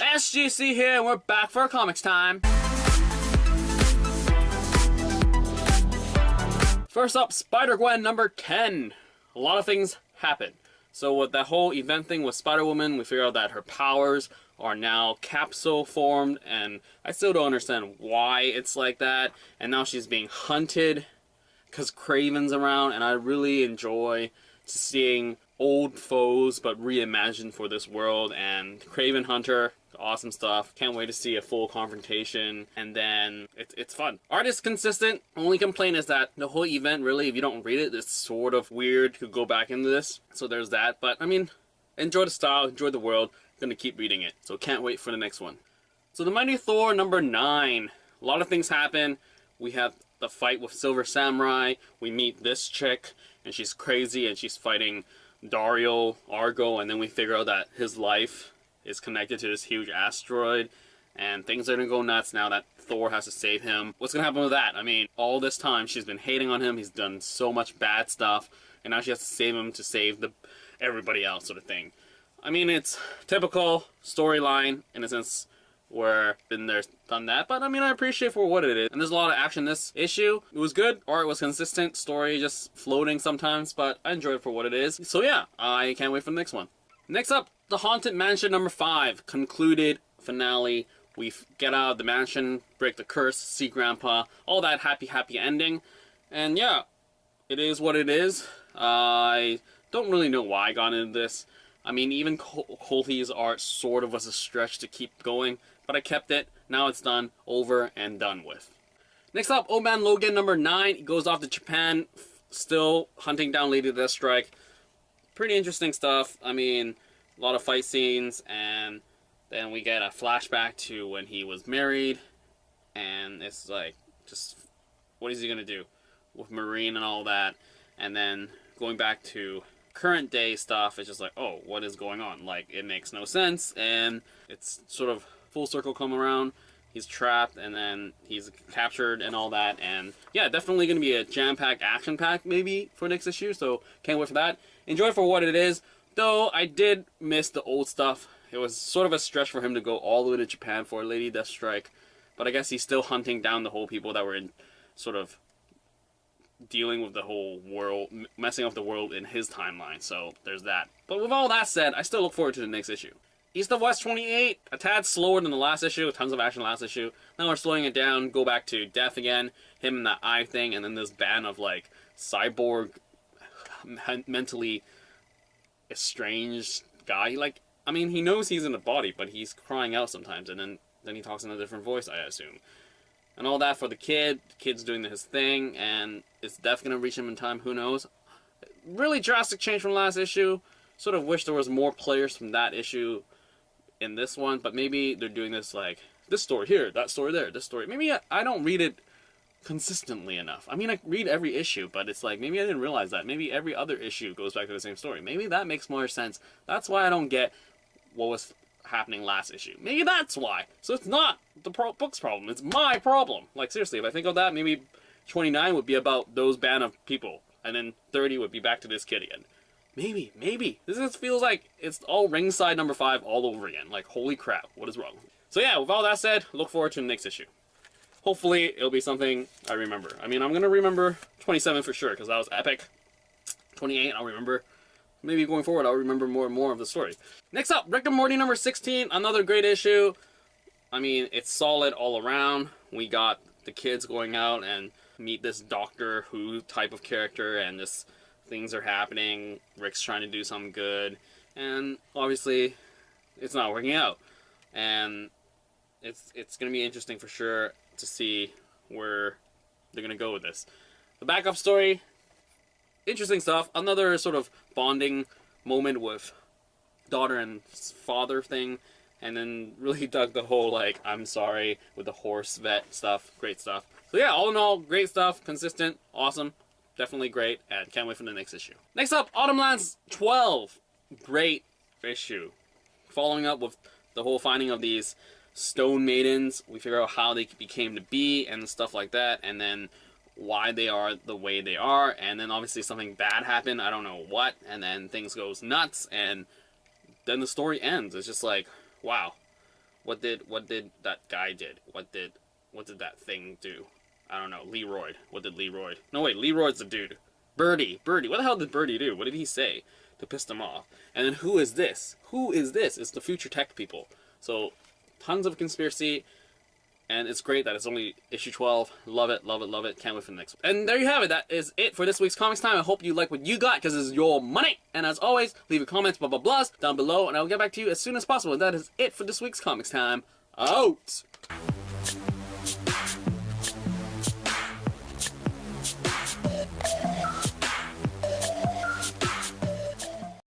SGC here, and we're back for comics time. First up, Spider-Gwen number 10. A lot of things happen. So with that whole event thing with Spider-Woman, we figure out that her powers are now capsule formed, and I still don't understand why it's like that. And now she's being hunted because Kraven's around, and I really enjoy seeing old foes but reimagined for this world. And Kraven Hunter, awesome stuff. Can't wait to see a full confrontation, and then it's fun. Art is consistent. Only complaint is that the whole event, really, if you don't read it, it's sort of weird to go back into this. So there's that. But I mean, enjoy the style, enjoy the world. Gonna keep reading it. So can't wait for the next one. So the Mighty Thor number 9. A lot of things happen. We have the fight with Silver Samurai. We meet this chick, and she's crazy, and she's fighting Dario Argo, and then we figure out that his life is connected to this huge asteroid, and things are gonna go nuts now that Thor has to save him. What's gonna happen with that? I mean, all this time she's been hating on him. He's done so much bad stuff, and now she has to save him to save everybody else, sort of thing. I mean, it's typical storyline in a sense where been there, done that, but I mean, I appreciate for what it is. And there's a lot of action this issue. It was good, art was consistent, story just floating sometimes, but I enjoyed it for what it is. So yeah, I can't wait for the next one. Next up, The Haunted Mansion number 5, concluded finale. We get out of the mansion, break the curse, see Grandpa, all that happy ending. And yeah, it is what it is. I don't really know why I got into this. I mean, even Colty's art sort of was a stretch to keep going, but I kept it. Now it's done, over and done with. Next up, Old Man Logan number 9. He goes off to Japan, still hunting down Lady Deathstrike. Pretty interesting stuff. I mean, a lot of fight scenes, and then we get a flashback to when he was married, and it's like, just, what is he gonna do with Marine and all that? And then going back to current day stuff, it's just like, oh, what is going on? Like, it makes no sense, and it's sort of full circle come around. He's trapped, and then he's captured and all that, and yeah, definitely going to be a jam-packed, action-packed maybe for next issue, so can't wait for that. Enjoy it for what it is, though I did miss the old stuff. It was sort of a stretch for him to go all the way to Japan for Lady Deathstrike, but I guess he's still hunting down the whole people that were in sort of dealing with the whole world, messing up the world in his timeline, so there's that. But with all that said, I still look forward to the next issue. East of West 28, a tad slower than the last issue, tons of action last issue. Now we're slowing it down, go back to Death again, him and that eye thing, and then this band of like cyborg, mentally estranged guy. Like, I mean, he knows he's in a body, but he's crying out sometimes, and then he talks in a different voice, I assume. And all that for the kid. The kid's doing his thing, and is Death gonna reach him in time? Who knows? Really drastic change from last issue. Sort of wish there was more players from that issue in this one, but maybe they're doing this like, this story here, that story there, this story. Maybe I don't read it consistently enough. I mean, I read every issue, but it's like, maybe I didn't realize that. Maybe every other issue goes back to the same story. Maybe that makes more sense. That's why I don't get what was happening last issue. Maybe that's why. So it's not the book's problem, it's my problem. Like, seriously, if I think of that, maybe 29 would be about those band of people, and then 30 would be back to this kid again. Maybe. This just feels like it's all Ringside number 5 all over again. Like, holy crap, what is wrong? So yeah, with all that said, look forward to the next issue. Hopefully, it'll be something I remember. I mean, I'm gonna remember 27 for sure, because that was epic. 28, I'll remember. Maybe going forward, I'll remember more and more of the story. Next up, Rick and Morty number 16, another great issue. I mean, it's solid all around. We got the kids going out and meet this Doctor Who type of character, and just things are happening. Rick's trying to do something good, and obviously, it's not working out. And it's going to be interesting for sure to see where they're going to go with this. The backup story, interesting stuff. Another sort of bonding moment with daughter and father thing. And then really dug the whole, like, I'm sorry with the horse vet stuff. Great stuff. So yeah, all in all, great stuff. Consistent. Awesome. Definitely great. And can't wait for the next issue. Next up, Autumnlands 12. Great issue. Following up with the whole finding of these stone maidens. We figure out how they became to be and stuff like that. And then why they are the way they are. And then obviously something bad happened. I don't know what. And then things goes nuts. And then the story ends. It's just like, wow. What did that guy did? What did that thing do? I don't know. Leroy. What did Leroy? No wait, Leroy's the dude. Birdie. What the hell did Birdie do? What did he say to piss them off? And then who is this? Who is this? It's the future tech people. So tons of conspiracy. And it's great that it's only issue 12. Love it. Can't wait for the next one. And there you have it. That is it for this week's Comics Time. I hope you like what you got, because this is your money. And as always, leave your comments, blah, blah, blahs down below, and I'll get back to you as soon as possible. And that is it for this week's Comics Time. Out!